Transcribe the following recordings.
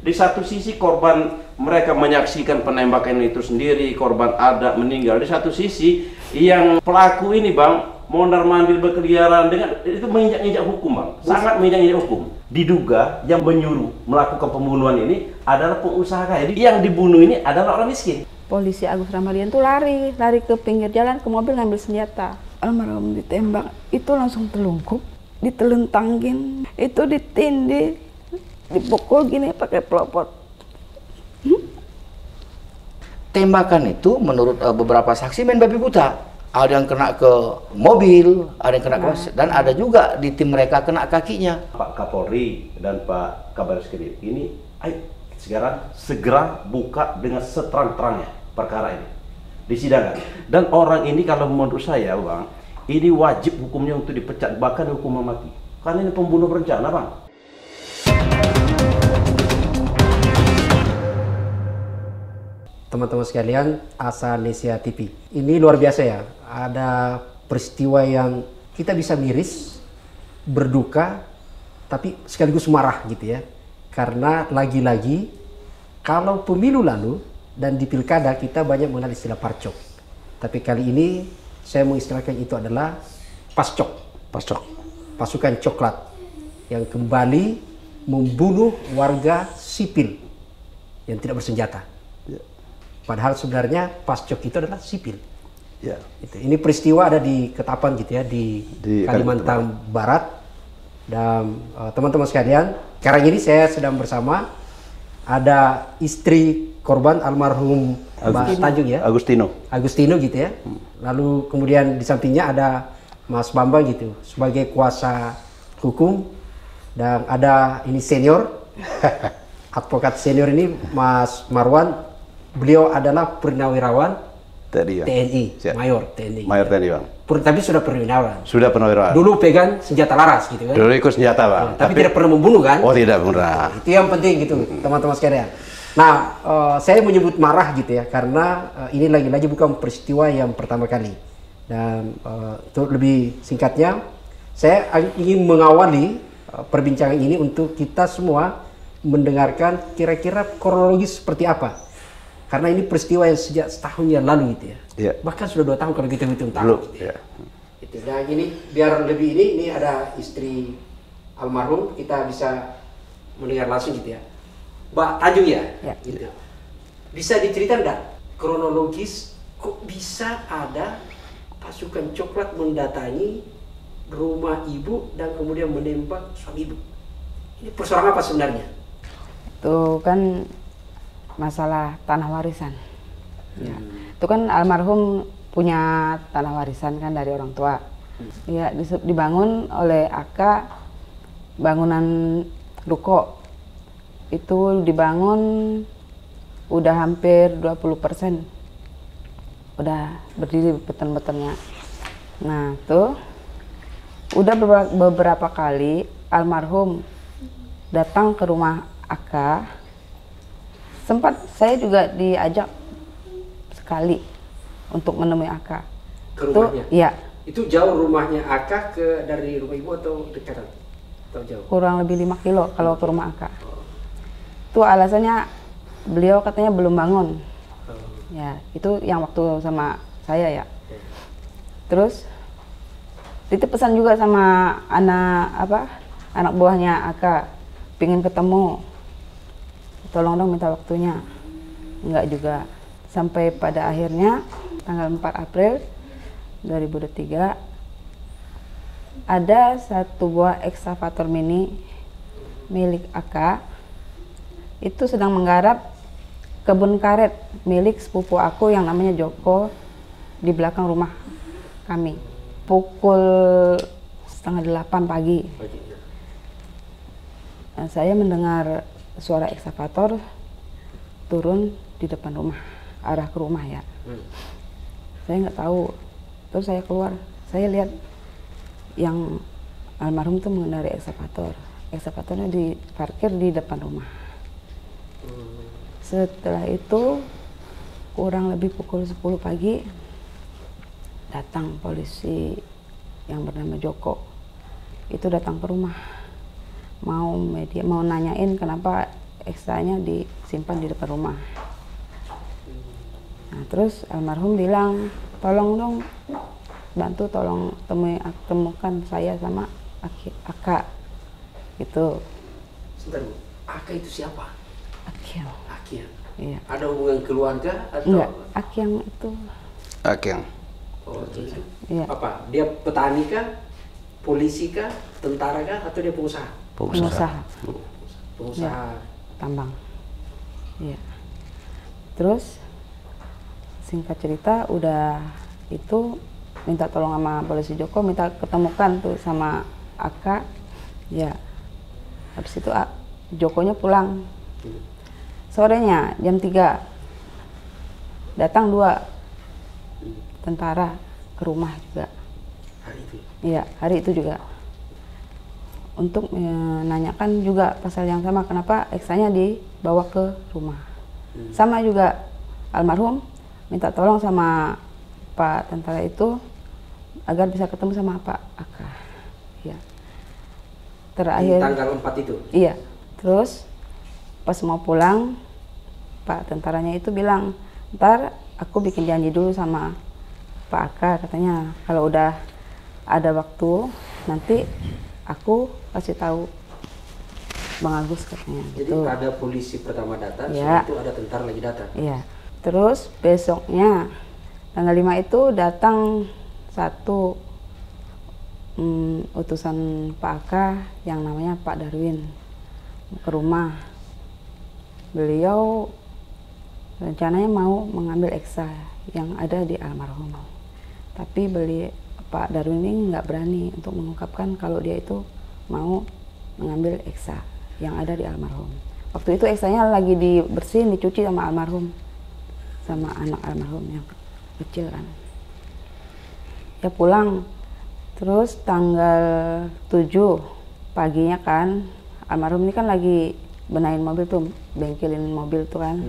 Di satu sisi korban mereka menyaksikan penembakan itu sendiri, korban ada meninggal. Di satu sisi yang pelaku ini bang mondar-mandir berkeliaran dengan itu menginjak-injak hukum bang, sangat menginjak-injak hukum. Diduga yang menyuruh melakukan pembunuhan ini adalah pengusaha kaya. Yang dibunuh ini adalah orang miskin. Polisi Agus Ramadhan tuh lari ke pinggir jalan ke mobil ngambil senjata. Almarhum ditembak, itu langsung telungkup, ditelentangin, itu ditindih, dipukul gini pakai pelopor. Tembakan itu menurut beberapa saksi main babi buta. Ada yang kena ke mobil, ada yang kena ke dan ada juga di tim mereka kena kakinya. Pak Kapolri dan Pak Kabar Eskrim ini, ayo sekarang segera buka dengan seterang-terangnya perkara ini disidangkan. Dan orang ini kalau menurut saya bang, ini wajib hukumnya untuk dipecat, bahkan hukuman mati. Karena ini pembunuh berencana bang. Teman-teman sekalian, Asa Nesia TV. Ini luar biasa ya, ada peristiwa yang kita bisa miris, berduka, tapi sekaligus marah gitu ya. Karena lagi-lagi, kalau pemilu lalu dan di pilkada kita banyak mengenal istilah parcok. Tapi kali ini saya mengistilahkan itu adalah pascok. Pascok. Pasukan coklat yang kembali membunuh warga sipil yang tidak bersenjata. Padahal sebenarnya pascok itu adalah sipil. Ya. Ini peristiwa ada di Ketapang gitu ya, di Kalimantan Barat. Dan teman-teman sekalian, sekarang ini saya sedang bersama ada istri korban almarhum Mbak Tanjung ya. Agustino gitu ya. Lalu kemudian di sampingnya ada Mas Bambang gitu sebagai kuasa hukum, dan ada ini senior advokat senior ini Mas Marwan. Beliau adalah purnawirawan TNI, Mayor TNI. Mayor TNI bang. Tapi sudah purnawirawan. Sudah purnawirawan. Dulu pegang senjata laras gitu kan. Dulu ikut senjata bang. Tapi tidak pernah membunuh kan? Oh tidak pernah. Itu yang penting gitu teman-teman sekalian. Nah saya menyebut marah gitu ya karena ini lagi-lagi bukan peristiwa yang pertama kali. Dan untuk lebih singkatnya, saya ingin mengawali perbincangan ini untuk kita semua mendengarkan kira-kira kronologis seperti apa. Karena ini peristiwa yang sejak setahun yang lalu gitu ya. Yeah. Bahkan sudah 2 tahun kalau kita hitung tahun. Gitu ya. Gitu. Dan ini biar lebih ini ada istri almarhum, kita bisa mendengar langsung gitu ya. Mbak Tanjung ya? Gitu. Bisa diceritakan enggak kronologis kok bisa ada pasukan coklat mendatangi rumah ibu dan kemudian menembak suami ibu? Ini persoalan apa sebenarnya? Itu kan masalah tanah warisan. Ya. Itu kan almarhum punya tanah warisan kan dari orang tua. Ya, dibangun oleh Aka bangunan ruko. Itu dibangun udah hampir 20%. Udah berdiri beton-betonnya. Nah, tuh udah beberapa kali almarhum datang ke rumah Aka. Sempat saya juga diajak sekali untuk menemui Aka. Ke rumahnya? Iya. Itu jauh rumahnya Aka dari rumah ibu atau dekatan? Atau jauh? Kurang lebih 5 kilo kalau ke rumah Aka. Itu alasannya beliau katanya belum bangun. Ya, itu yang waktu sama saya ya. Terus titip pesan juga sama anak buahnya Aka, pingin ketemu. Tolong dong minta waktunya. Enggak juga. Sampai pada akhirnya tanggal 4 April 2023 ada satu buah ekskavator mini milik Aka itu sedang menggarap kebun karet milik sepupu aku yang namanya Joko di belakang rumah kami. Pukul 7:30 pagi. Nah, saya mendengar suara ekskavator turun di depan rumah, arah ke rumah ya. Saya nggak tahu. Terus saya keluar, saya lihat yang almarhum tuh mengendarai ekskavator. Ekskavatornya diparkir di depan rumah. Setelah itu kurang lebih pukul 10 pagi datang polisi yang bernama Joko. Itu datang ke rumah. Mau nanyain kenapa eksanya disimpan di depan rumah. Nah, terus almarhum bilang, tolong dong, bantu tolong temukan saya sama Aka, gitu. Sebentar Bu, Aka itu siapa? Akyang. Akyang. Iya. Ada hubungan keluarga atau? Enggak, Akyang itu. Akyang. Oh, itu. Iya. Apa? Dia petani kah? Polisi kah? Tentara kah? Atau dia pengusaha? Pengusaha. Pengusaha. Tambang. Iya. Terus singkat cerita udah itu minta tolong sama polisi Joko, minta ketemukan tuh sama Aka. Ya. Habis itu Jokonya pulang. Sorenya jam 3 datang 2 tentara ke rumah juga. Hari itu. Iya, hari itu juga. Untuk menanyakan juga pasal yang sama, kenapa eksanya dibawa ke rumah. Sama juga almarhum minta tolong sama Pak tentara itu agar bisa ketemu sama Pak Aka. Iya. Terakhir. Di tanggal 4 itu? Iya. Terus pas mau pulang, Pak tentaranya itu bilang, ntar aku bikin janji dulu sama Pak Aka, katanya kalau udah ada waktu nanti aku kasih tahu Bang Agus, katanya. Jadi gitu. ada polisi pertama datang, Ya. setelah itu ada tentara lagi datang. Iya. Terus besoknya tanggal 5 itu datang satu utusan Pak Aka yang namanya Pak Darwin ke rumah. Beliau rencananya mau mengambil eksa yang ada di almarhum, tapi Pak Darwin ini nggak berani untuk mengungkapkan kalau dia itu mau mengambil eksa yang ada di almarhum. Waktu itu eksanya lagi dibersihin, dicuci sama almarhum, sama anak almarhum yang kecil kan. Ya pulang, terus tanggal 7 paginya kan, almarhum ini kan lagi benahin mobil tuh, bengkelin mobil tuh kan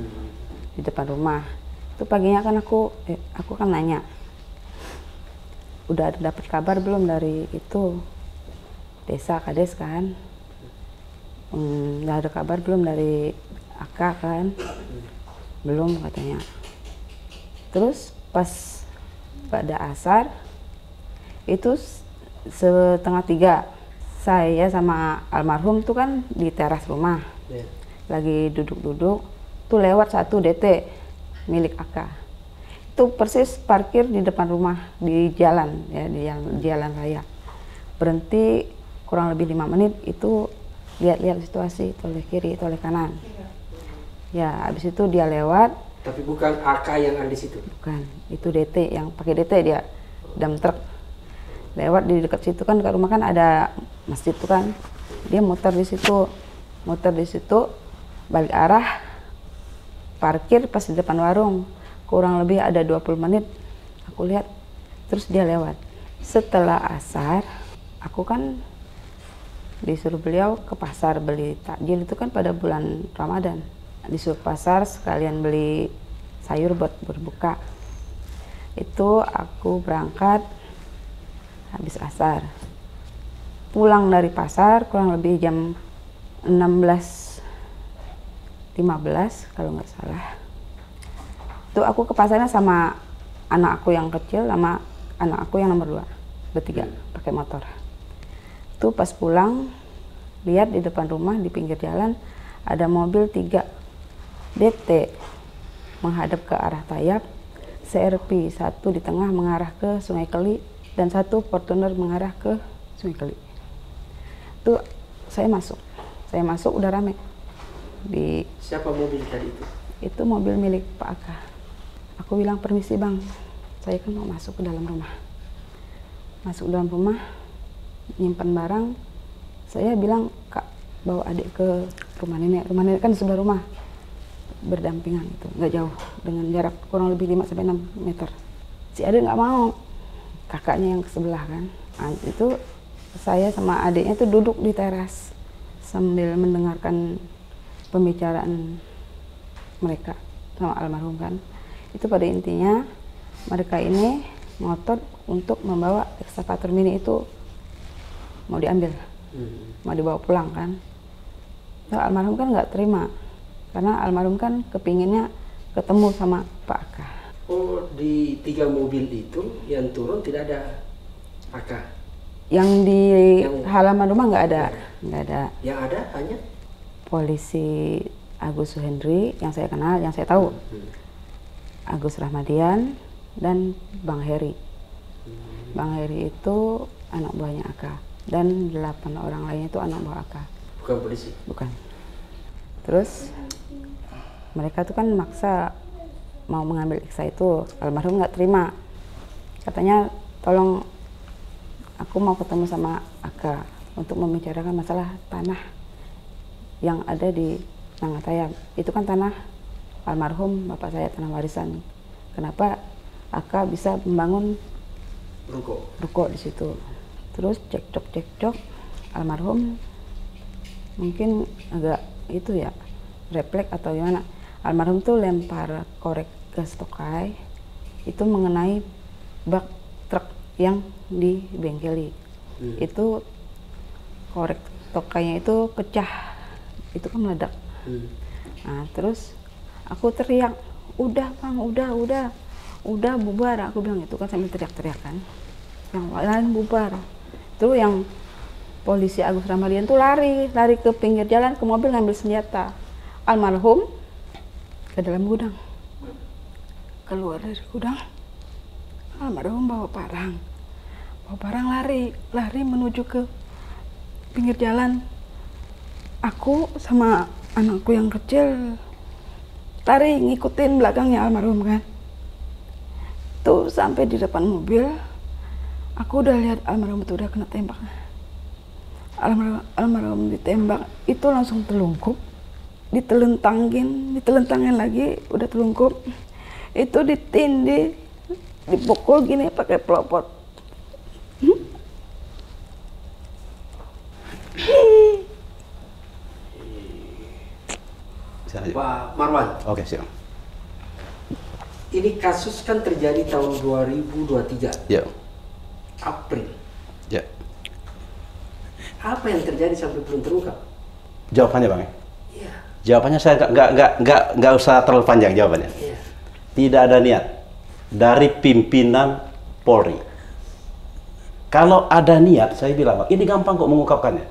di depan rumah. Itu paginya kan aku kan nanya, udah ada dapat kabar belum dari itu desa Kades kan? Udah ada kabar belum dari Aka kan? Belum, katanya. Terus pas pada asar itu setengah 3 saya sama almarhum tuh kan di teras rumah. Ya. Lagi duduk-duduk tuh lewat satu DT milik Aka. Itu persis parkir di depan rumah di jalan ya, di jalan raya. Berhenti kurang lebih 5 menit, itu lihat-lihat situasi, toleh kiri, toleh kanan. Ya, habis itu dia lewat. Tapi bukan Aka yang ada di situ. Bukan, itu DT yang pakai DT, dia dump truck. Lewat di dekat situ kan, dekat rumah kan ada masjid tuh kan. Dia muter di situ, balik arah, parkir pas di depan warung. Kurang lebih ada 20 menit aku lihat, terus dia lewat. Setelah asar, aku kan disuruh beliau ke pasar beli takjil, itu kan pada bulan Ramadan. Disuruh pasar sekalian beli sayur buat berbuka. Itu aku berangkat habis asar. Pulang dari pasar kurang lebih jam 16.15 kalau nggak salah. Itu aku ke pasarnya sama anak aku yang kecil sama anak aku yang nomor 2, bertiga pakai motor. Itu pas pulang lihat di depan rumah di pinggir jalan ada mobil 3 DT menghadap ke arah Tayap, CRP 1 di tengah mengarah ke Sungai Keli dan 1 Fortuner mengarah ke Sungai Keli. Itu saya masuk udah rame. Siapa mobil tadi itu? Itu mobil milik Pak Aka. Aku bilang, permisi bang, saya kan mau masuk ke dalam rumah. Masuk dalam rumah, nyimpan barang. Saya bilang, Kak, bawa adik ke rumah nenek. Rumah nenek kan di sebelah rumah, berdampingan gitu, nggak jauh, dengan jarak kurang lebih 5-6 meter. Si adik nggak mau, kakaknya yang ke sebelah kan. Nah, itu saya sama adiknya tuh duduk di teras sambil mendengarkan pembicaraan mereka sama almarhum kan. Itu pada intinya mereka ini ngotot untuk membawa ekskavator mini itu mau diambil, mau dibawa pulang kan. Nah, almarhum kan nggak terima Karena almarhum kan kepinginnya ketemu sama Pak Aka. Oh, di 3 mobil itu yang turun tidak ada Aka. Yang di halaman rumah nggak ada, nggak ada. Yang ada hanya Polisi Agus Suhendri yang saya kenal, yang saya tahu. Agus Rahmadian dan Bang Heri. Bang Heri itu anak buahnya Aka dan 8 orang lainnya itu anak buah Aka. bukan polisi. Bukan. Terus mereka tuh kan maksa mau mengambil Iksa itu, almarhum nggak terima. Katanya tolong aku mau ketemu sama Aka untuk membicarakan masalah tanah yang ada di Nangatayam. Itu kan tanah almarhum bapak saya, tanah warisan. Kenapa Aka bisa membangun ruko di situ? Terus cekcok almarhum mungkin agak itu ya refleks atau gimana, almarhum tuh lempar korek gas tokai itu mengenai bak truk yang dibengkeli. Itu korek tokainya itu pecah, itu kan meledak. Nah terus aku teriak, udah bang, udah bubar, aku bilang itu kan sambil teriak-teriak kan, yang lain bubar. Itu yang polisi Agus Rahmadian tuh lari ke pinggir jalan ke mobil ngambil senjata. Almarhum ke dalam gudang, keluar dari gudang, almarhum bawa parang lari menuju ke pinggir jalan. Aku sama anakku yang kecil lari ngikutin belakangnya almarhum kan. Tuh sampai di depan mobil, aku udah lihat almarhum itu udah kena tembak. Almarhum ditembak itu langsung telungkup, ditelentangin lagi, udah telungkup. Itu ditindih, dipukul gini pakai pelopor. Pak Marwan. Oke, siap. Ini kasus kan terjadi tahun 2023. Ya. April. Ya. Apa yang terjadi sampai belum terungkap? Jawabannya bang. Iya. Jawabannya saya nggak usah terlalu panjang jawabannya. Iya. Tidak ada niat dari pimpinan Polri. Kalau ada niat, saya bilang bang, ini gampang kok mengungkapkannya.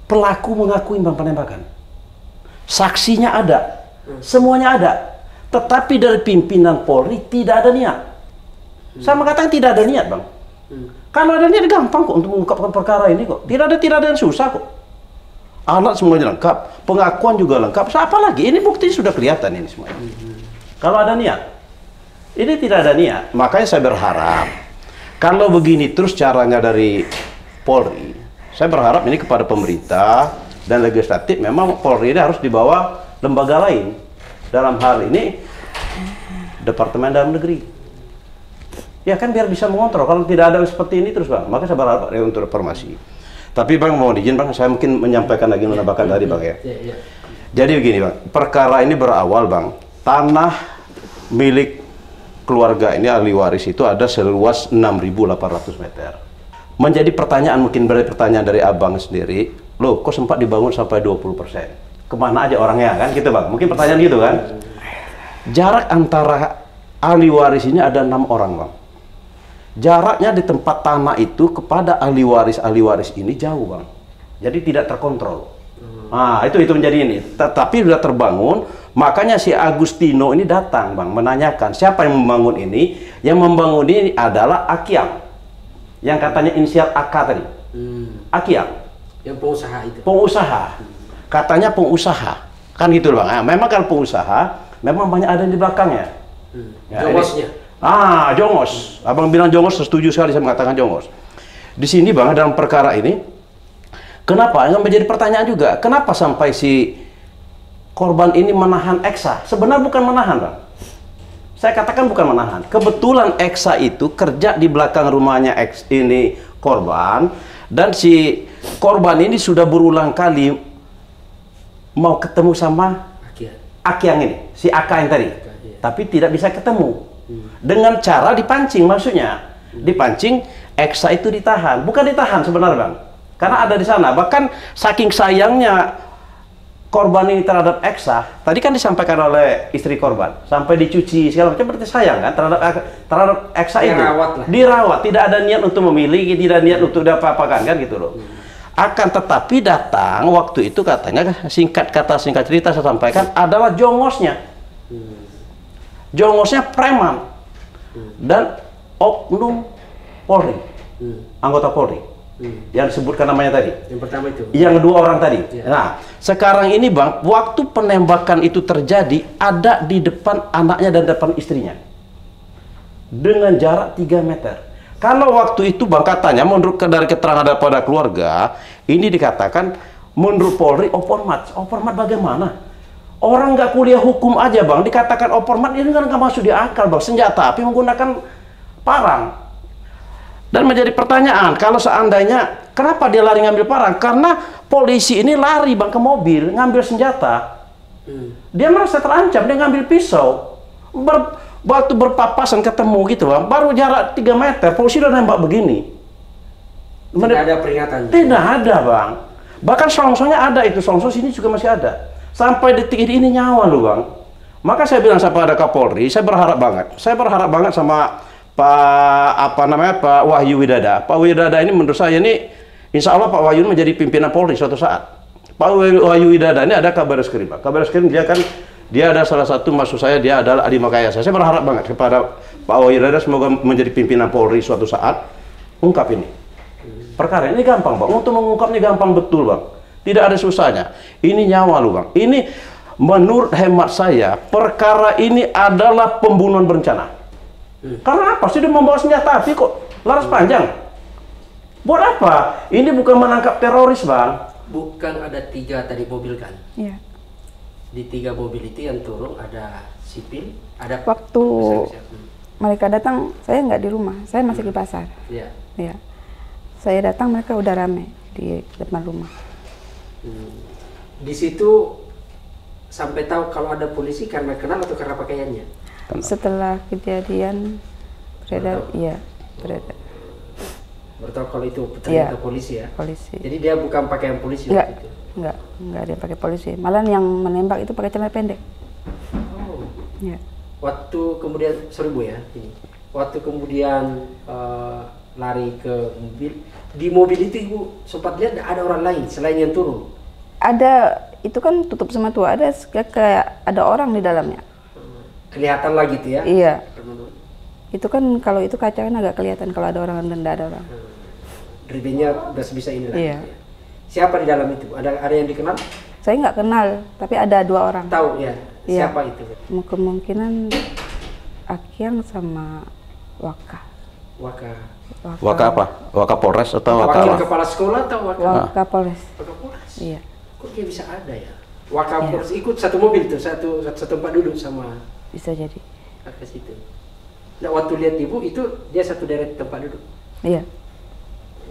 Pelaku mengakui bang penembakan, saksinya ada, semuanya ada. Tetapi dari pimpinan Polri tidak ada niat. Sama katakan tidak ada niat bang. Kalau ada niat gampang kok untuk mengungkapkan perkara ini kok. Tidak ada yang susah kok. Alat semuanya lengkap, pengakuan juga lengkap. Apa lagi? Ini bukti sudah kelihatan ini semuanya. Kalau ada niat, ini tidak ada niat. Makanya saya berharap kalau begini terus caranya dari Polri, saya berharap ini kepada pemerintah dan legislatif memang Polri ini harus dibawa lembaga lain. Dalam hal ini Departemen Dalam Negeri. Ya kan biar bisa mengontrol. Kalau tidak ada seperti ini terus bang, maka saya berharap untuk reformasi. Tapi bang mohon izin bang, saya mungkin menyampaikan lagi menambahkan tadi bang ya. Jadi begini bang, perkara ini berawal bang, tanah milik keluarga ini ahli waris itu ada seluas 6.800 meter. Menjadi pertanyaan, mungkin pertanyaan dari abang sendiri, loh kok sempat dibangun sampai 20%? Kemana aja orangnya kan gitu bang? Mungkin pertanyaan gitu kan? Jarak antara ahli waris ini ada 6 orang bang. Jaraknya di tempat tanah itu kepada ahli waris ini jauh bang. Jadi tidak terkontrol. Nah itu menjadi ini. Tetapi sudah terbangun, makanya si Agustino ini datang bang menanyakan siapa yang membangun ini. Yang membangun ini adalah Akyang, yang katanya inisial AK tadi. Akyang. Yang pengusaha itu. Pengusaha. Katanya pengusaha. Kan gitu bang. Nah, memang kalau pengusaha, memang banyak ada di belakangnya. Ya, jongosnya. Jongos. Abang bilang jongos, setuju sekali saya mengatakan jongos. Di sini bang dalam perkara ini, kenapa? Yang menjadi pertanyaan juga, kenapa sampai si korban ini menahan Eksa? Sebenarnya bukan menahan bang. Saya katakan bukan menahan. Kebetulan Eksa itu kerja di belakang rumahnya ini korban, dan si korban ini sudah berulang kali mau ketemu sama Akyang ini, si Aka yang tadi, tapi tidak bisa ketemu. Dengan cara dipancing, maksudnya dipancing, Eksa itu ditahan, bukan ditahan sebenarnya bang, karena ada di sana. Bahkan saking sayangnya korban ini terhadap Eksa, tadi kan disampaikan oleh istri korban, sampai dicuci segala macam, berarti sayang kan terhadap Eksa itu. Dirawat, tidak ada niat untuk memiliki, tidak niat untuk apa-apakan kan gitu loh. Akan tetapi datang waktu itu katanya, singkat cerita saya sampaikan, adalah jongosnya. Jongosnya preman dan oknum Polri, anggota Polri. Yang disebutkan namanya tadi. Yang pertama itu. Yang dua orang tadi. Ya. Nah, sekarang ini Bang, waktu penembakan itu terjadi, ada di depan anaknya dan depan istrinya. Dengan jarak 3 meter. Kalau waktu itu Bang katanya, menurut dari keterangan daripada keluarga, ini dikatakan menurut Polri opormat. Opormat bagaimana? Orang nggak kuliah hukum aja Bang, dikatakan opormat, ini kan nggak masuk di akal Bang. Senjata api menggunakan parang. Dan menjadi pertanyaan, kalau seandainya, kenapa dia lari ngambil parang? Karena polisi ini lari Bang ke mobil, ngambil senjata. Dia merasa terancam, dia ngambil pisau. Waktu berpapasan ketemu gitu Bang, baru jarak 3 meter, polisi udah nembak begini. Tidak ada peringatan? Tidak ada Bang. Bahkan songsongnya ada itu, songsong sini juga masih ada. Sampai detik ini nyawa loh Bang. Maka saya bilang kepada Kapolri, saya berharap banget sama Pak Wahyu Widada. Pak Widada ini menurut saya ini, insya Allah Pak Wahyu menjadi pimpinan Polri suatu saat. Pak Wahyu Widada ini ada Kabar Eskrim. Kabar Eskrim dia ada salah satu, maksud saya dia adalah Adi Makayasa. Saya berharap banget kepada Pak Wahyu Widada semoga menjadi pimpinan Polri suatu saat, ungkap ini. Perkara ini gampang Bang, untuk mengungkapnya gampang betul Bang. Tidak ada susahnya. Ini nyawa lu Bang. Ini menurut hemat saya, perkara ini adalah pembunuhan berencana. Karena apa? Sudah membawa senjata api kok, laras panjang. Buat apa? Ini bukan menangkap teroris Bang. Bukan ada 3 tadi mobil kan? Iya. Di 3 mobil itu yang turun ada sipil, ada Waktu mereka datang, saya nggak di rumah, saya masih di pasar. Iya. Iya. Saya datang, mereka udah rame di depan rumah. Di situ sampai tahu kalau ada polisi karena kenal atau karena pakaiannya? Setelah kejadian beredar, iya beredar. Bertahu kalau itu ternyata polisi ya? Polisi. Jadi dia bukan pakaian polisi Enggak, waktu itu? enggak dia pakai polisi. Malah yang menembak itu pakai celana pendek. Oh. Iya. Waktu kemudian, sorry Bu ya, ini. Waktu kemudian lari ke mobil, di mobil itu Ibu sempat lihat ada orang lain selain yang turun? Ada, itu kan tutup semua tuh, ada kayak ada orang di dalamnya. Kelihatan lah gitu ya? Iya. Itu kan kalau itu kaca kan agak kelihatan kalau ada orang dan tidak ada orang. Dribenya udah sebisa ini lah. Iya. Gitu ya. Siapa di dalam itu? Ada yang dikenal? Saya nggak kenal, tapi ada 2 orang. Tahu ya? Iya. Siapa itu? Kemungkinan Akyang sama Waka. Waka apa? Waka Polres atau Waka Wakil kepala sekolah atau Waka Polres. Waka Polres? Iya. Kok dia bisa ada ya? Waka Polres ikut satu mobil tuh, satu tempat duduk sama Bisa jadi. ke situ. Nah waktu lihat Ibu itu dia satu deret tempat duduk. Iya.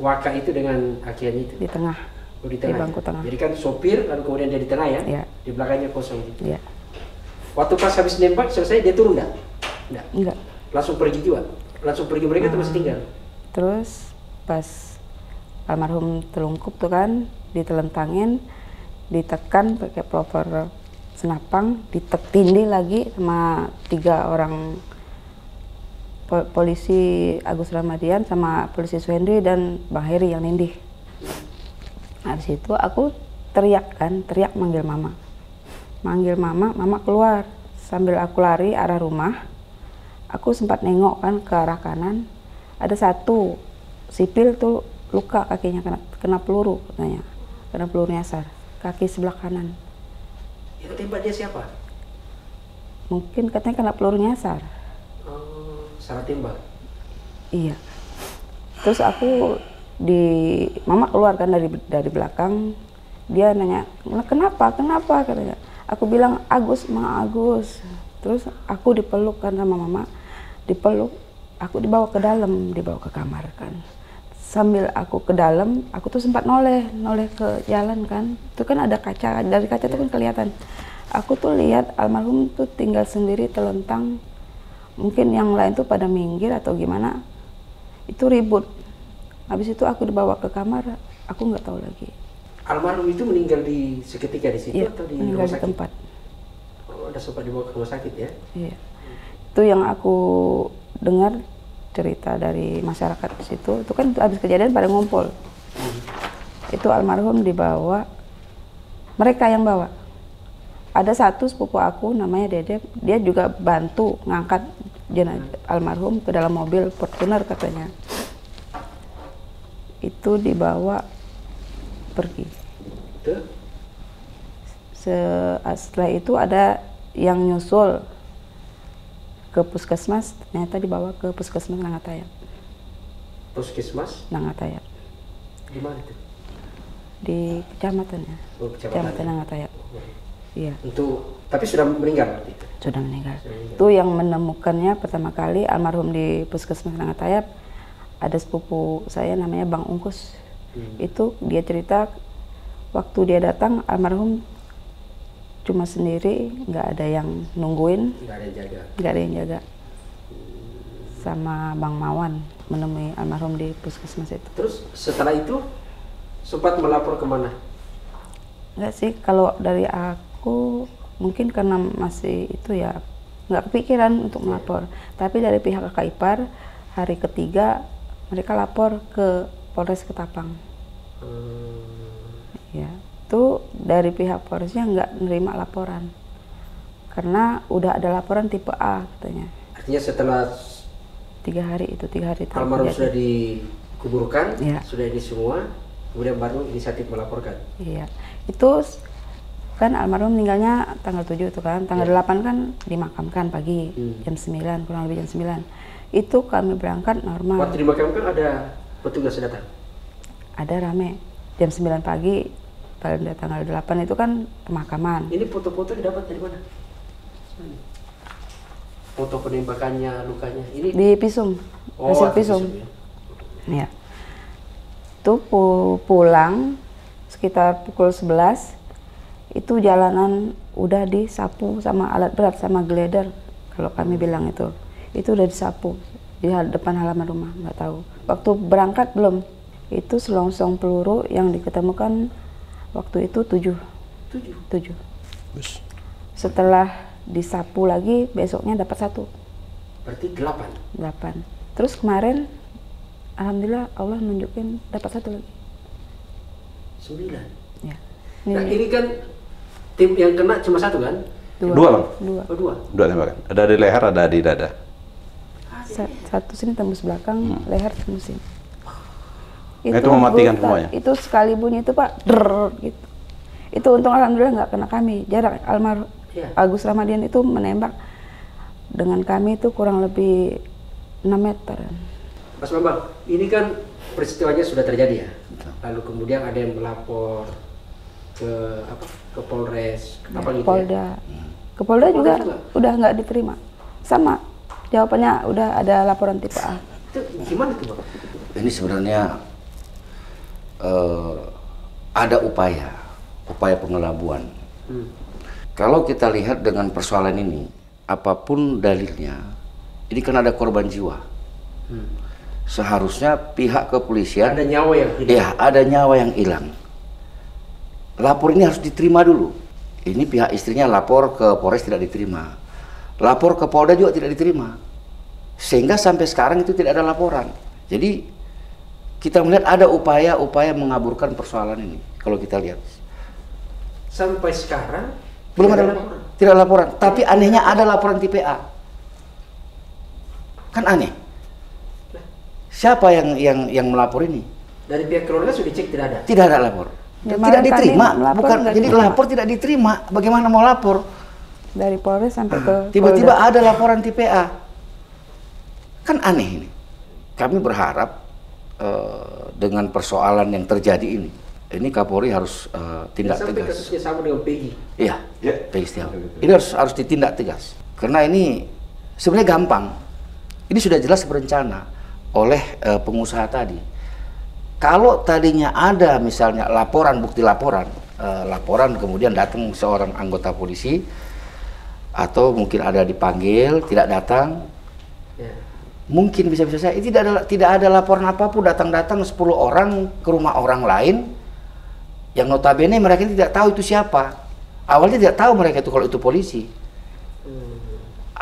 Waka itu dengan Akian itu Di tengah. di tengah. Di bangku tengah. Jadi kan sopir lalu kemudian dia di tengah ya? Iya. Di belakangnya kosong gitu. Iya. Waktu pas habis nembak selesai dia turun enggak? Enggak. Langsung pergi juga. Langsung pergi mereka atau masih tinggal? Terus pas almarhum telungkup tuh kan ditelentangin, ditekan pakai proper senapang, ditetindih lagi sama 3 orang polisi, Agus Ramadian sama polisi Suhendri dan Bang Heri yang nindih. Nah, di situ aku teriak manggil mama. Manggil mama, mama keluar. Sambil aku lari arah rumah, aku sempat nengok kan ke arah kanan. Ada 1 sipil tuh luka kakinya kena peluru katanya. Kena peluru nyasar, kaki sebelah kanan. Itu tembak dia siapa? Mungkin katanya kena peluru nyasar. Oh, salah tembak. Iya. Terus aku mama keluar kan dari belakang, dia nanya kenapa katanya. Aku bilang Agus. Terus aku dipeluk kan sama mama, dipeluk, aku dibawa ke dalam, dibawa ke kamar kan. Sambil aku ke dalam, aku tuh sempat noleh ke jalan kan. Itu kan ada kaca, dari kaca tuh kan kelihatan. Aku tuh lihat almarhum tuh tinggal sendiri telentang. Mungkin yang lain tuh pada minggir atau gimana. Itu ribut. Habis itu aku dibawa ke kamar, aku nggak tahu lagi. almarhum itu meninggal di seketika di situ Iya, atau di meninggal rumah di sakit? tempat. Oh, ada sempat dibawa ke rumah sakit ya? Iya. Itu yang aku dengar cerita dari masyarakat di situ. Itu kan habis kejadian pada ngumpul. Itu almarhum dibawa, mereka yang bawa. Ada satu sepupu aku namanya Dede, dia juga bantu ngangkat jenazah almarhum ke dalam mobil Fortuner katanya. Itu dibawa pergi. Itu? Setelah itu ada yang nyusul ke puskesmas, ternyata dibawa ke puskesmas Nangatayap. Puskesmas? Nangatayap. Di mana itu? Di kecamatannya. Oh, Kecamatan Nangatayap. Iya, Tapi sudah meninggal waktu itu? sudah meninggal. Sudah meninggal. Itu yang menemukannya pertama kali almarhum di puskesmas Nangatayap. Ada sepupu saya namanya Bang Ungkus. Itu dia cerita waktu dia datang almarhum cuma sendiri, nggak ada yang nungguin, Nggak ada yang jaga. nggak ada yang jaga. Sama Bang Mawan menemui almarhum di puskesmas itu. Terus setelah itu sempat melapor kemana? Enggak sih, kalau dari aku mungkin karena masih itu ya nggak kepikiran untuk melapor. Tapi dari pihak kakak ipar hari ketiga mereka lapor ke Polres Ketapang. Ya, itu dari pihak Polresnya nggak nerima laporan karena udah ada laporan tipe A katanya. Artinya setelah 3 hari itu 3 hari almarhum terjadi. sudah dikuburkan, Iya. sudah di semua, kemudian baru inisiatif melaporkan. Iya, itu kan almarhum meninggalnya tanggal 7 itu kan, tanggal 8 kan dimakamkan pagi, jam 9, kurang lebih jam 9. Itu kami berangkat normal, Waktu dimakamkan ada petugas datang. ada rame, jam 9 pagi, pada tanggal 8 itu kan pemakaman. Ini foto-foto didapat dari mana? Foto penembakannya, lukanya. Ini Di Pisum, hasil ada Pisum. ya. Ya. Itu pulang sekitar pukul 11, itu jalanan udah disapu sama alat berat, sama glider, kalau kami bilang itu udah disapu di depan halaman rumah, nggak tahu. Waktu berangkat belum, itu selongsong peluru yang diketemukan waktu itu 7. Setelah disapu lagi, besoknya dapat 1. Berarti 8. Terus kemarin, alhamdulillah Allah nunjukin dapat 1 lagi. 9. Ya. Nah ini kan tim yang kena cuma 1 kan? 2 bang, 2. Oh 2. 2 tembakan. Ada di leher, ada di dada. Satu sini tembus belakang, leher tembus sini. Nah, itu mematikan brutal. semuanya? Itu sekali bunyi itu Pak, drrrr, gitu. Itu untung alhamdulillah nggak kena kami. Jarak almarhum Iya. Agus Ramadian itu menembak dengan kami itu kurang lebih 6 meter. Mas Bambang, ini kan peristiwanya sudah terjadi ya. Lalu kemudian ada yang melapor ke apa? Ke Polres, apa gitu Polda. ya? Ke Polda juga juga? udah nggak diterima. Sama. Jawabannya udah ada laporan tipe A. Itu gimana tuh Bang? Ini sebenarnya ada upaya pengelabuan. Kalau kita lihat dengan persoalan ini, apapun dalilnya, ini kan ada korban jiwa. Seharusnya pihak kepolisian, Ada nyawa yang hilang. ya ada nyawa yang hilang. Lapor ini harus diterima dulu. Ini pihak istrinya lapor ke Polres tidak diterima. Lapor ke Polda juga tidak diterima. Sehingga sampai sekarang itu tidak ada laporan. Jadi kita melihat ada upaya mengaburkan persoalan ini. Kalau kita lihat. Sampai sekarang Belum tidak ada laporan. Tidak laporan. Tapi anehnya ada laporan tipe A. Kan aneh. Siapa yang melapor ini? Dari pihak keluarga sudah dicek tidak ada. Tidak ada lapor. Ya, Tidak malah diterima. kami melapor Bukan. nggak Jadi diterima. lapor tidak diterima. Bagaimana mau lapor? Dari Polres sampai ke Tiba-tiba Polda. ada laporan tipe A. Kan aneh ini. Kami berharap dengan persoalan yang terjadi ini Kapolri harus tindak Sampai tegas. kasusnya sama dengan Peggy. Iya, Ya. Peggy Setiawan. Ini harus ditindak tegas. Karena ini sebenarnya gampang. Ini sudah jelas berencana oleh pengusaha tadi. Kalau tadinya ada misalnya laporan, bukti laporan, laporan kemudian datang seorang anggota polisi atau mungkin ada dipanggil tidak datang, Ya. mungkin bisa-bisa saya tidak ada laporan apapun, datang 10 orang ke rumah orang lain Yang notabene mereka tidak tahu itu siapa. Awalnya tidak tahu mereka itu kalau itu polisi.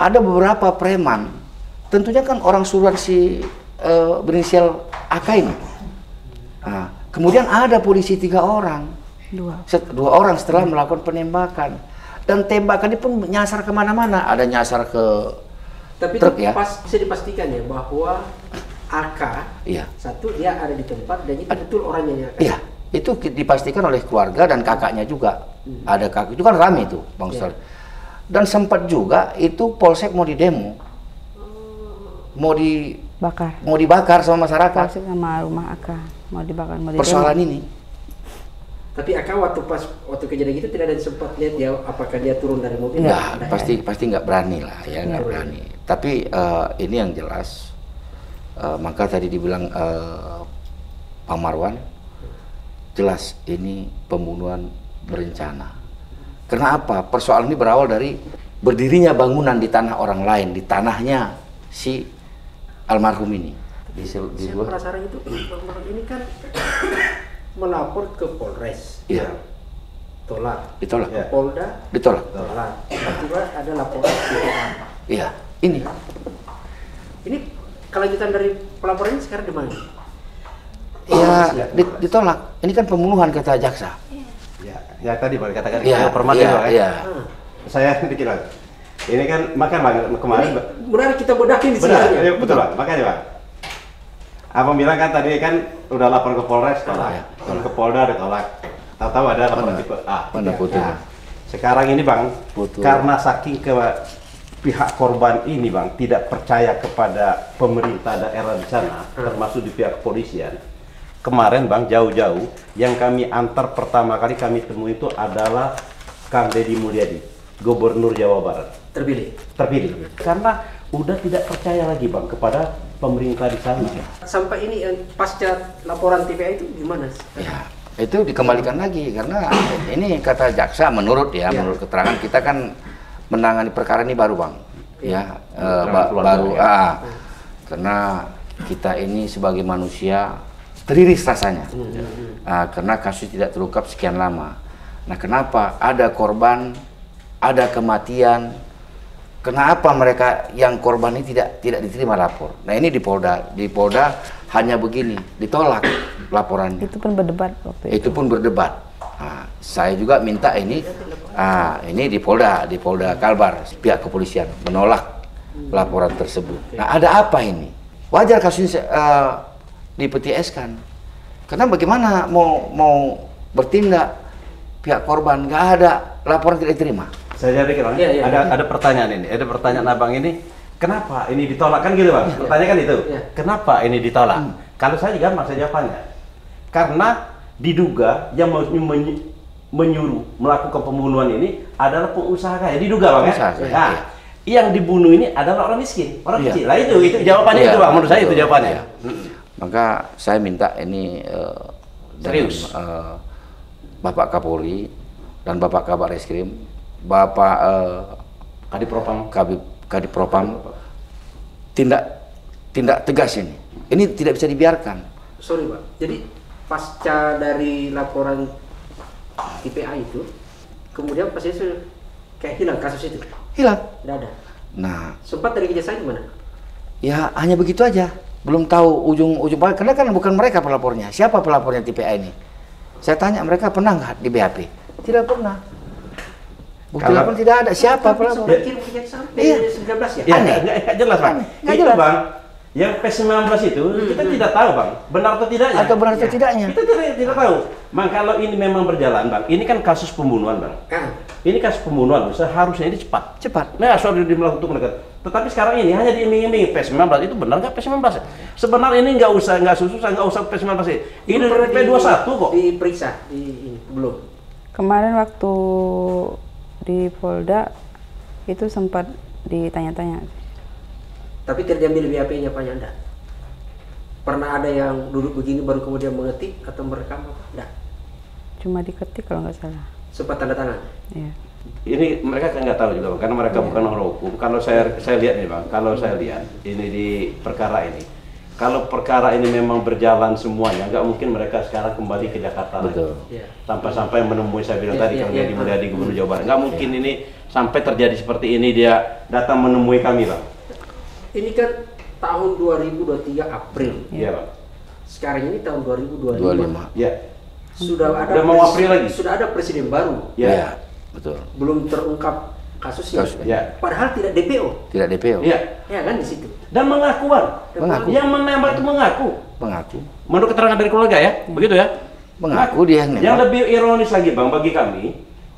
Ada beberapa preman, tentunya kan orang suruhan si berinisial AK ini. Nah, kemudian ada polisi 3 orang, 2 orang setelah melakukan penembakan, dan tembakan ini pun nyasar kemana-mana. Ada nyasar ke Tapi truk itu ya. bisa dipastikan ya bahwa AK Iya. satu dia ada di tempat dan itu betul orangnya yang akan. Iya, itu dipastikan oleh keluarga dan kakaknya juga. Ada kakak itu kan rame itu, Bang Ustaz. Dan sempat juga itu polsek mau didemo, mau dibakar sama masyarakat. Polsek sama rumah AK mau dibakar, mau Persoalan ini. Tapi AK waktu kejadian itu tidak ada yang sempat lihat dia apakah dia turun dari mobil. Ya, Ada. pasti nggak berani lah ya, nggak berani. Tapi ini yang jelas, maka tadi dibilang Pak Marwan, jelas ini pembunuhan berencana. Karena apa? Persoalan ini berawal dari berdirinya bangunan di tanah orang lain, di tanahnya si almarhum ini. Saya penasaran itu, Bang Marwan ini kan melapor ke Polres. Iya. Tolak. Ditolak. Ke Polda. Ditolak. Tolak. Tiba-tiba ada laporan TPA. Iya, ini. Ini kelanjutan dari pelaporan ini sekarang di mana? Ya, ditolak. Ini kan pembunuhan kata jaksa. Ya tadi Bang katakan Iya, permati iya, Bang, ya. iya. Saya dikit Bang. Ini kan makanya Bang kemarin Benar kita bedakin di benar, sini. iya, betul Bang. Makanya Bang. Abang bilang kan tadi kan udah lapor ke Polres tolak, Iya, ke Polda ditolak. Tahu-tahu ada laporan tipe A. Mana fotonya? Nah, sekarang ini Bang, Foto. karena saking ke pihak korban ini Bang tidak percaya kepada pemerintah daerah di sana, termasuk di pihak kepolisian. Kemarin Bang jauh-jauh yang kami antar pertama kali kami temui itu adalah Kang Deddy Mulyadi, Gubernur Jawa Barat. Terpilih. Karena udah tidak percaya lagi Bang kepada pemerintah di sana. Sampai ini pasca laporan TPA itu gimana? Ya, itu dikembalikan lagi karena ini kata jaksa menurut menurut keterangan kita kan menangani perkara ini baru Bang. Ya, baru karena kita ini sebagai manusia teriris rasanya. Karena kasus tidak terungkap sekian lama. Nah, kenapa ada korban, ada kematian? Kenapa mereka yang korban ini tidak diterima lapor? Nah, ini di Polda hanya begini, ditolak laporannya. Itu pun berdebat waktu itu. Itu pun berdebat. Nah, saya juga minta ini di Polda Kalbar, pihak kepolisian menolak laporan tersebut. Nah, ada apa ini? Wajar kasus dipetieskan. Karena bagaimana mau bertindak pihak korban, nggak ada laporan tidak diterima. Saya jadi Bang, ada pertanyaan ini, ada pertanyaan Abang ini, kenapa ini ditolak kan gitu Bang? Pertanyaan kan itu, kenapa ini ditolak? Kalau saya gampang saya jawabannya, karena diduga yang menyuruh melakukan pembunuhan ini adalah pengusaha kaya, diduga Bang ya. Nah, yang dibunuh ini adalah orang miskin, orang kecil. Lah itu jawabannya itu Bang, menurut saya itu jawabannya. Maka saya minta ini serius. Bapak Kapolri dan Bapak Kabar Reskrim, Bapak Kadipropam tindak tegas ini. Ini tidak bisa dibiarkan. Sorry Pak, jadi pasca dari laporan TPA itu, kemudian pas itu kayak hilang kasus itu? Hilang. Tidak ada. Nah, Sempat dari kejaksaan gimana? ya hanya begitu aja. Belum tahu ujung karena kan bukan mereka pelapornya. Siapa pelapornya TPA ini? Saya tanya mereka pernah nggak di BAP? Tidak pernah. Bukti lapor tidak ada. Siapa pelapor? Sudah kirim kejaksaan P19 ya? Iya, nggak jelas Bang. Nggak Itu jelas. Bang, yang P19 itu kita tidak tahu Bang, benar atau tidaknya. Atau benar atau tidaknya? Kita tidak tahu. Bang, kalau ini memang berjalan Bang, ini kan kasus pembunuhan Bang. Ini kasus pembunuhan, seharusnya ini cepat. Cepat. Nah, soal dimelakukan untuk mendekat. Tetapi sekarang ini hanya diiming-imingi P19, itu benar nggak P19? Sebenarnya ini nggak usah P19 ini P21 kok. Diperiksa, belum. Kemarin waktu di Polda itu sempat ditanya-tanya. Tapi tidak diambil BAP-nya Pak Yanda? Pernah ada yang duduk begini baru kemudian mengetik atau merekam apa? Tidak. Cuma diketik kalau nggak salah. Sempat tanda tangan? Iya. Ini mereka kan nggak tahu juga Bang, karena mereka bukan orang hukum. Kalau saya lihat nih Bang, kalau saya lihat ini di perkara ini, kalau perkara ini memang berjalan semuanya, nggak mungkin mereka sekarang kembali ke Jakarta Betul. lagi. Sampai menemui saya bilang tadi Kang Deddy Mulyadi Gubernur Jawa Barat. Nggak mungkin ini sampai terjadi seperti ini dia datang menemui kami, Bang. Ini kan tahun 2023 April. Iya, Bang. Sekarang ini tahun 2025. 25. Ya. Sudah ada Udah mau April lagi. Sudah ada presiden baru. Ya. Ya, betul. Belum terungkap kasusnya. Ya. Padahal tidak DPO. Tidak DPO. Iya. Ya kan di situ. Dan mengaku, Bang. Mengaku. Yang menembak itu mengaku. Mengaku. Menurut keterangan dari keluarga ya, begitu ya? Mengaku dia yang Yang nembak. lebih ironis lagi, Bang, bagi kami,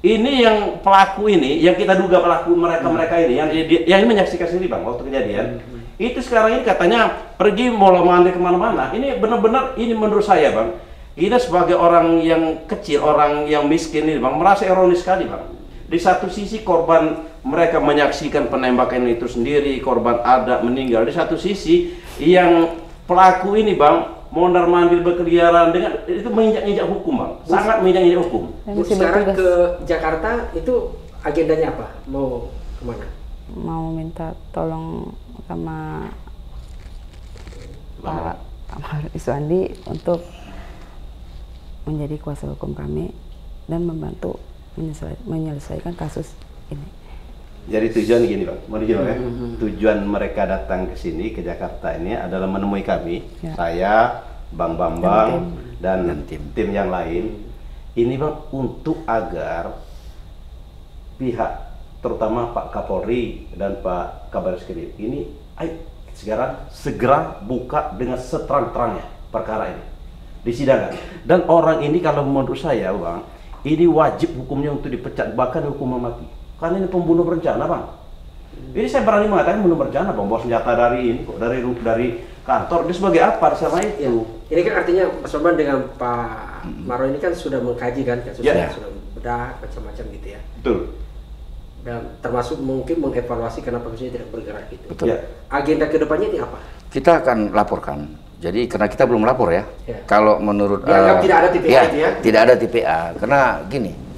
ini yang pelaku ini, yang kita duga pelaku mereka ini, yang ini menyaksikan sendiri, Bang, waktu kejadian. Itu sekarang ini katanya pergi mau mandiri kemana-mana. Ini benar-benar, ini menurut saya, Bang, kita sebagai orang yang kecil, orang yang miskin ini, Bang, merasa ironis sekali, Bang. Di satu sisi korban mereka menyaksikan penembakan itu sendiri, korban ada meninggal. Di satu sisi yang pelaku ini, Bang, mondar-mandir berkeliaran dengan itu menginjak-injak hukum, Bang. Sangat menginjak-injak hukum. Dan Bu, masih sekarang bertugas. ke Jakarta itu agendanya apa? Mau kemana? Mau minta tolong sama Pak Amar Iswandi untuk menjadi kuasa hukum kami dan membantu menyelesaikan kasus ini. Jadi tujuan gini, Bang, mau dijawab ya? Tujuan mereka datang ke sini, ke Jakarta ini adalah menemui kami, Ya. saya, Bang Bambang, dan tim. tim yang lain. Ini, Bang, untuk agar pihak, terutama Pak Kapolri dan Pak Kabaris-Krim ini, segera buka dengan seterang-terangnya perkara ini, disidangkan. Dan orang ini kalau menurut saya, Bang, ini wajib hukumnya untuk dipecat, bahkan hukuman mati. Karena ini pembunuh berencana, Bang. Ini saya berani mengatakan pembunuh berencana, Bang. Bawa senjata dari ini kok, dari kantor. Dia sebagai apa sama itu? Ya. Ini kan artinya Mas Bambang dengan Pak Maro ini kan sudah mengkaji kan kasusnya, sudah bedah macam-macam gitu ya. Betul. Dan termasuk mungkin mengevaluasi kenapa kasusnya tidak bergerak gitu. Betul. Ya. Agenda kedepannya ini apa? Kita akan laporkan. Jadi karena kita belum lapor ya. Ya. Kalau menurut Dianggap tidak ada TPA ya, itu ya? tidak ada TPA karena gini.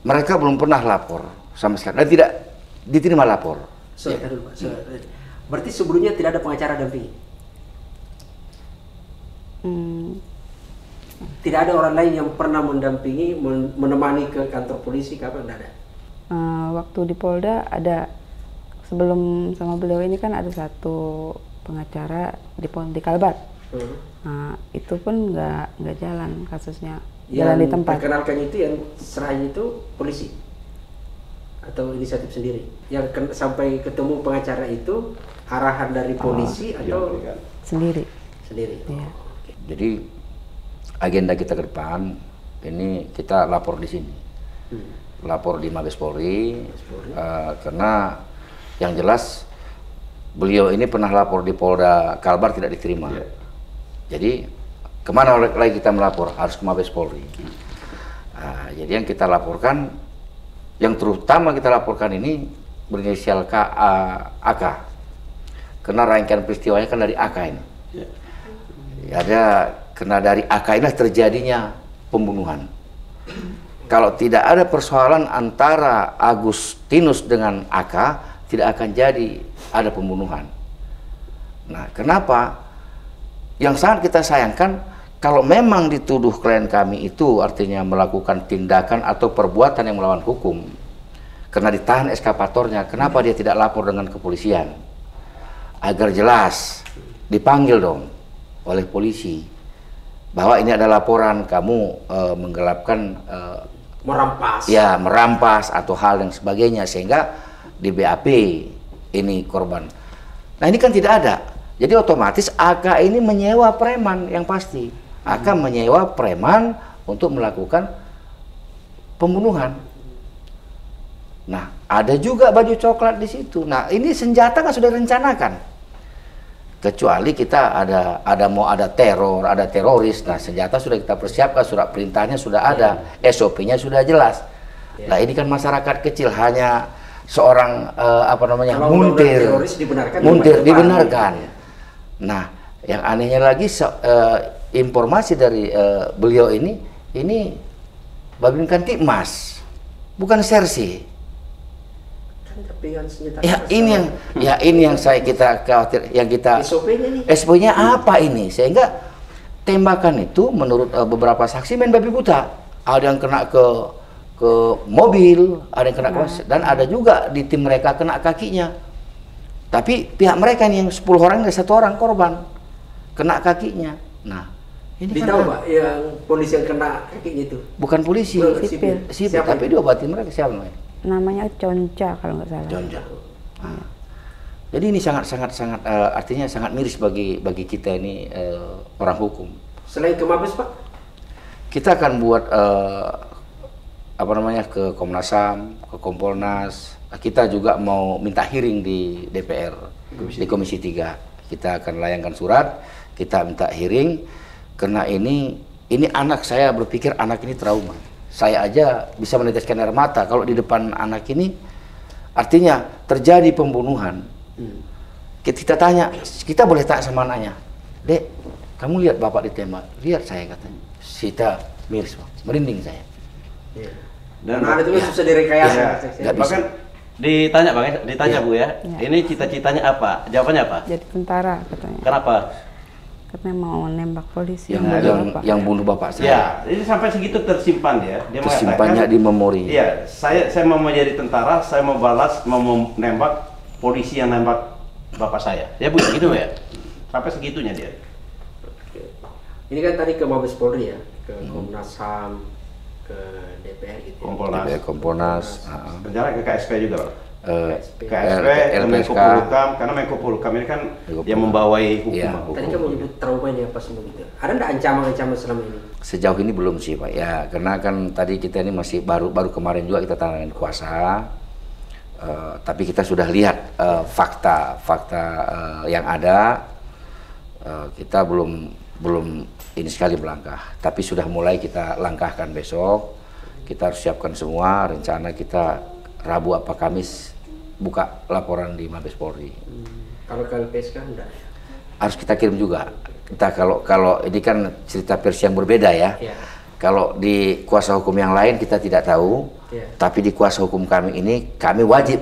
Mereka belum pernah lapor sama sekali dan tidak diterima lapor. Dulu, Pak. Berarti sebelumnya tidak ada pengacara dampingi. Tidak ada orang lain yang pernah mendampingi, menemani ke kantor polisi, kapan tidak ada? Waktu di Polda ada, sebelum sama beliau ini kan ada satu pengacara di Kalbar. Itu pun nggak jalan kasusnya, jalan di tempat. Yang diperkenalkan itu yang serahin itu polisi atau inisiatif sendiri. Yang sampai ketemu pengacara itu arahan dari polisi atau Sendiri. sendiri. Iya. Oke. Jadi agenda kita ke depan ini kita lapor di sini. Lapor di Mabes Polri karena yang jelas beliau ini pernah lapor di Polda Kalbar tidak diterima. Jadi kemana lagi kita melapor? Harus ke Mabes Polri. Jadi yang kita laporkan, yang terutama kita laporkan ini berinisial AK. Karena rangkaian peristiwanya kan dari AK ini. Ada karena dari AK inilah terjadinya pembunuhan. Kalau tidak ada persoalan antara Agustinus dengan AK, tidak akan jadi ada pembunuhan. Nah, kenapa? Yang sangat kita sayangkan, kalau memang dituduh klien kami itu artinya melakukan tindakan atau perbuatan yang melawan hukum, karena ditahan eskapatornya, kenapa dia tidak lapor dengan kepolisian? Agar jelas, dipanggil dong oleh polisi, bahwa ini ada laporan kamu menggelapkan Merampas. ya merampas atau hal yang sebagainya, sehingga di BAP ini korban. Nah ini kan tidak ada, jadi otomatis AK ini menyewa preman yang pasti. AK menyewa preman untuk melakukan pembunuhan. Nah ada juga baju coklat di situ. Nah ini senjata kan sudah direncanakan. Kecuali kita mau ada teror, ada teroris. Nah senjata sudah kita persiapkan, surat perintahnya sudah ada, SOP-nya sudah jelas. Nah ini kan masyarakat kecil, hanya seorang muntir dibenarkan. Nah yang anehnya lagi informasi dari beliau ini Babin Kamtibmas, bukan Sersi. Dengan senjata Ya keras. ini yang kita khawatir, yang kita SOP-nya nih. SOP-nya apa ini, sehingga tembakan itu menurut beberapa saksi main babi buta. Ada yang kena ke mobil, ada yang kena ke, dan ada juga di tim mereka kena kakinya. Tapi pihak mereka nih yang 10 orang ada 1 orang korban kena kakinya. Nah, ini Ditahu kan Pak yang polisi yang kena kakinya itu. bukan polisi, Sipil. sipil, Siapa tapi itu? diobatin mereka siapa namanya? Namanya Conca kalau nggak salah. Jonja. Nah, jadi ini sangat artinya sangat miris bagi kita ini orang hukum. Selain ke Mabes Pak? Kita akan buat ke Komnas HAM, ke Kompolnas. Kita juga mau minta hearing di DPR, di Komisi 3. Kita akan layangkan surat, kita minta hearing karena ini anak saya berpikir anak ini trauma. Saya aja bisa meneteskan air mata kalau di depan anak ini, artinya terjadi pembunuhan. Kita tanya, kita boleh tanya sama anaknya, Dek, kamu lihat bapak ditembak? Lihat saya katanya. Kita miris, Bang. Merinding saya. Iya. Dan Karena itu kan susah direkayasa. Iya. Nggak bisa. Bahkan ditanya Bang, ditanya Iya. Bu ya. Iya. Ini cita-citanya apa? Jawabannya apa? Jadi tentara katanya. Kenapa? Katanya mau nembak polisi. Yang bunuh bapak. yang bunuh bapak saya. Ya, ini sampai segitu tersimpan dia. Dia Tersimpannya mengatakan, di memori. Iya, saya mau menjadi tentara, saya mau balas, mau menembak polisi yang nembak bapak saya. Ya Bu, gitu ya. Sampai segitunya dia. Ini kan tadi ke Mabes Polri ya, ke Komnas HAM, ke DPR gitu. Ya. Kompolnas. DPR, Kompolnas, Penjara ke KSP juga, Bang. KSP, ke Menko LPSK. Polhukam, karena Menko Polhukam ini kan Menko yang Polhukam. membawai hukum. Iya. Bang, Tadi kan menyebut trauma ini apa semua gitu. Ada nggak ancaman-ancaman selama ini? Sejauh ini belum sih Pak ya, karena kan tadi kita ini masih baru kemarin juga kita tandatangan kuasa, tapi kita sudah lihat fakta yang ada, kita belum ini sekali melangkah, tapi sudah mulai kita langkahkan besok. Kita harus siapkan semua rencana kita Rabu apa Kamis buka laporan di Mabes Polri. Kalau ke LPSK enggak? Harus kita kirim juga. Kita kalau ini kan cerita versi yang berbeda ya. Iya. Kalau di kuasa hukum yang lain kita tidak tahu, Iya. tapi di kuasa hukum kami ini kami wajib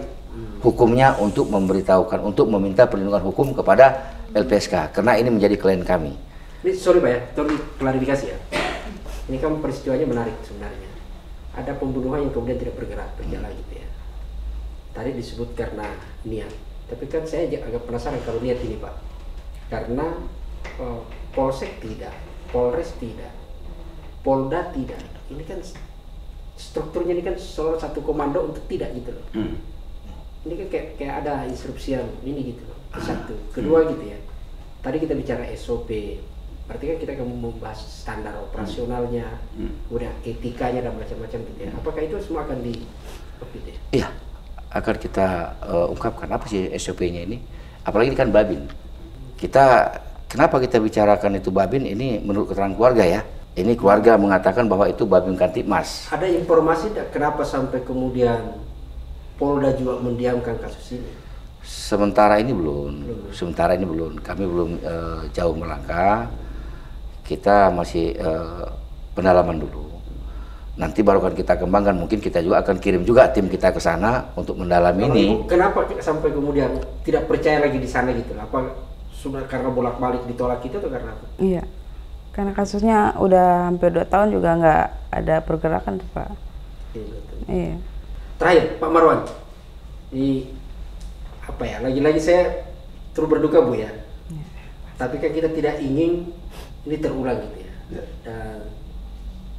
hukumnya untuk memberitahukan, untuk meminta perlindungan hukum kepada LPSK karena ini menjadi klien kami. Ini sorry Pak ya, tolong klarifikasi ya. Ini kan peristiwanya menarik sebenarnya. Ada pembunuhan yang kemudian tidak berjalan gitu ya. Tadi disebut karena niat, tapi kan saya agak penasaran kalau niat ini Pak, karena Polsek tidak, Polres tidak, Polda tidak. Ini kan strukturnya ini kan salah satu komando untuk tidak gitu loh. Ini kan kayak ada instruksi yang ini gitu loh. Satu, kedua gitu ya. Tadi kita bicara SOP, berarti kan kita akan membahas standar operasionalnya, kemudian etikanya dan macam-macam gitu ya. Apakah itu semua akan di-update ya? Iya, akan kita ungkapkan apa sih SOP-nya ini. Apalagi ini kan Babin. Kenapa kita bicarakan itu Babin ini menurut keterangan keluarga ya. Ini keluarga mengatakan bahwa itu Babin Kantipmas. Ada informasi tidak kenapa sampai kemudian Polda juga mendiamkan kasus ini? Sementara ini belum. Kami belum jauh melangkah. Kita masih pendalaman dulu. Nanti baru akan kita kembangkan. Mungkin kita juga akan kirim juga tim kita ke sana untuk mendalami ini. Kenapa sampai kemudian tidak percaya lagi di sana gitu? Apa sudah karena bolak-balik ditolak itu atau karena apa? Iya. Karena kasusnya udah hampir 2 tahun juga nggak ada pergerakan tuh Pak. Iya. Terakhir Pak Marwan, ini apa ya? Lagi-lagi saya turut berduka Bu ya. Tapi kan kita tidak ingin ini terulang gitu ya. Dan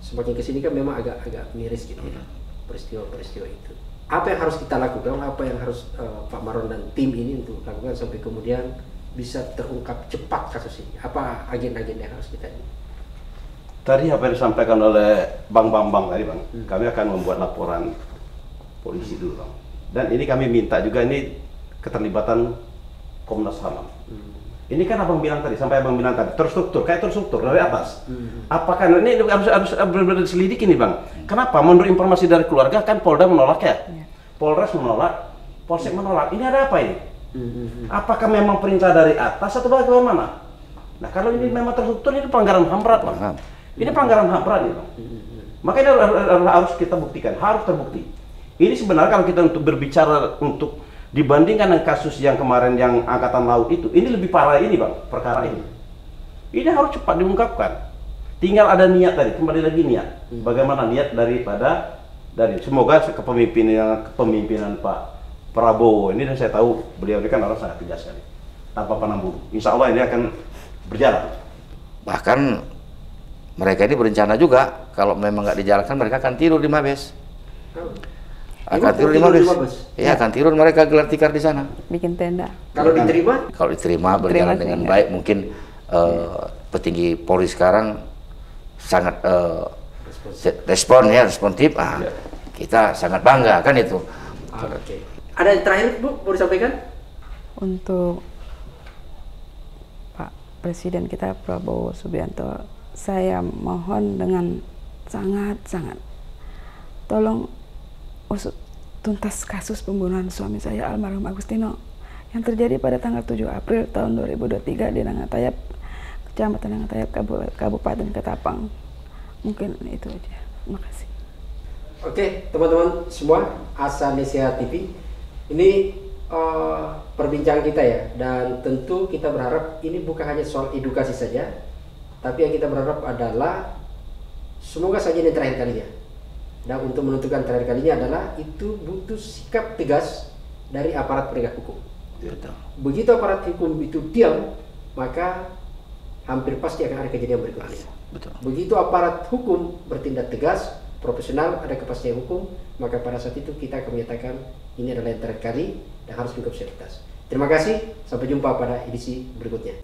semakin kesini kan memang agak miris gitu ya, peristiwa-peristiwa itu. Apa yang harus kita lakukan? Apa yang harus Pak Marwan dan tim ini untuk lakukan sampai kemudian bisa terungkap cepat kasus ini? Apa agenda-agenda yang harus kita ini? Tadi apa yang disampaikan oleh Bang Bambang tadi Bang, kami akan membuat laporan polisi dulu Bang. Dan ini kami minta juga ini keterlibatan Komnas HAM. Ini kan abang bilang tadi, sampai abang bilang tadi, terstruktur dari atas. Apakah ini harus benar-benar diselidiki nih Bang? Kenapa? Menurut informasi dari keluarga kan Polda menolak ya? Polres menolak, Polsek menolak. Ini ada apa ini? Apakah memang perintah dari atas atau bagaimana? Nah kalau ini memang terstruktur, ini pelanggaran HAM berat Bang. Ini pelanggaran HAM berat nih Bang. Makanya harus kita buktikan, harus terbukti. Ini sebenarnya kalau kita untuk berbicara untuk dibandingkan dengan kasus yang kemarin yang angkatan laut itu, ini lebih parah ini bang, perkara ini. Ini harus cepat diungkapkan. Tinggal ada niat tadi, kembali lagi niat. Bagaimana niat dari semoga kepemimpinan Pak Prabowo ini, dan saya tahu beliau ini kan orang sangat tegas sekali, tanpa pandang bulu. Insya Allah ini akan berjalan. Bahkan mereka ini berencana juga kalau memang nggak dijalankan mereka akan tidur di Mabes. Akan tidur di Mabes. Ya, akan tidur, mereka gelar tikar di sana. Bikin tenda. Kalau diterima? Kalau diterima berjalan dengan baik, mungkin petinggi Polri sekarang sangat responsif. Kita sangat bangga kan itu. Oke. Ada yang terakhir Bu, mau disampaikan? Untuk Pak Presiden kita Prabowo Subianto, saya mohon dengan sangat-sangat tolong usut tuntas kasus pembunuhan suami saya almarhum Agustino yang terjadi pada tanggal 7 April tahun 2023 di Nangatayap, Kecamatan Nangatayap, Kabupaten Ketapang. Mungkin itu aja. Terima kasih. Oke, teman-teman semua, Asa Nesia TV. Ini perbincangan kita ya, dan tentu kita berharap ini bukan hanya soal edukasi saja, tapi yang kita berharap adalah semoga saja ini terakhir kalinya. Dan untuk menentukan terakhir kalinya adalah itu butuh sikap tegas dari aparat penegak hukum. Betul. Begitu aparat hukum itu diam, maka hampir pasti akan ada kejadian berikutnya. Betul. Begitu aparat hukum bertindak tegas, profesional, ada kepastian hukum, maka pada saat itu kita akan menyatakan ini adalah yang terakhir kali dan harus cukup serius. Terima kasih, sampai jumpa pada edisi berikutnya.